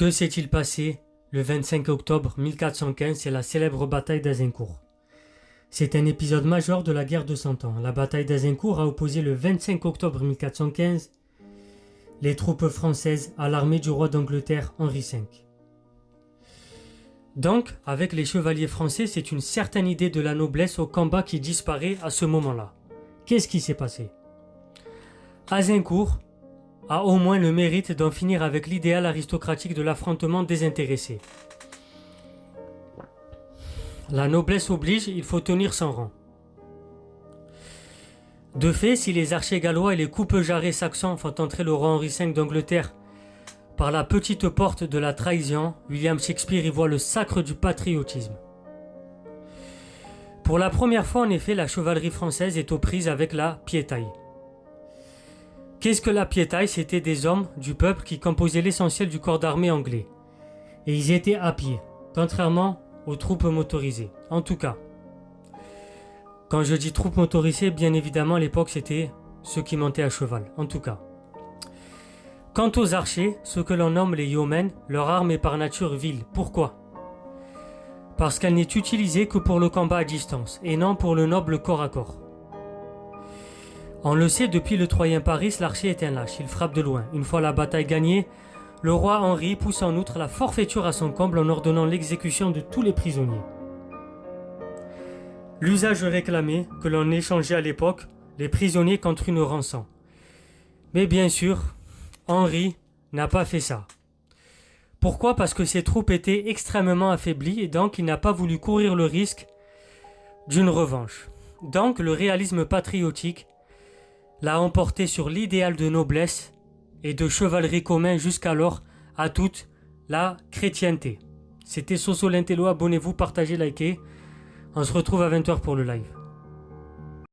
Que s'est-il passé le 25 octobre 1415, c'est la célèbre bataille d'Azincourt. C'est un épisode majeur de la guerre de Cent Ans. La bataille d'Azincourt a opposé le 25 octobre 1415 les troupes françaises à l'armée du roi d'Angleterre Henri V. Donc, avec les chevaliers français, c'est une certaine idée de la noblesse au combat qui disparaît à ce moment-là. Qu'est-ce qui s'est passé? Azincourt a au moins le mérite d'en finir avec l'idéal aristocratique de l'affrontement désintéressé. La noblesse oblige, il faut tenir son rang. De fait, si les archers gallois et les coupe-jarrets saxons font entrer le roi Henri V d'Angleterre par la petite porte de la trahison, William Shakespeare y voit le sacre du patriotisme. Pour la première fois, en effet, la chevalerie française est aux prises avec la piétaille. Qu'est-ce que la piétaille? C'était des hommes du peuple qui composaient l'essentiel du corps d'armée anglais. Et ils étaient à pied, contrairement aux troupes motorisées. En tout cas, quand je dis troupes motorisées, bien évidemment, à l'époque, c'était ceux qui montaient à cheval. En tout cas. Quant aux archers, ceux que l'on nomme les yeomen, leur arme est par nature vile. Pourquoi? Parce qu'elle n'est utilisée que pour le combat à distance, et non pour le noble corps à corps. On le sait, depuis le Troyen Paris, l'archer est un lâche, il frappe de loin. Une fois la bataille gagnée, le roi Henri pousse en outre la forfaiture à son comble en ordonnant l'exécution de tous les prisonniers. L'usage réclamait que l'on échangeait à l'époque les prisonniers contre une rançon. Mais bien sûr, Henri n'a pas fait ça. Pourquoi? Parce que ses troupes étaient extrêmement affaiblies et donc il n'a pas voulu courir le risque d'une revanche. Donc le réalisme patriotique l'a emporté sur l'idéal de noblesse et de chevalerie commun jusqu'alors à toute la chrétienté. C'était Soso l'Intello, abonnez-vous, partagez, likez. On se retrouve à 20h pour le live.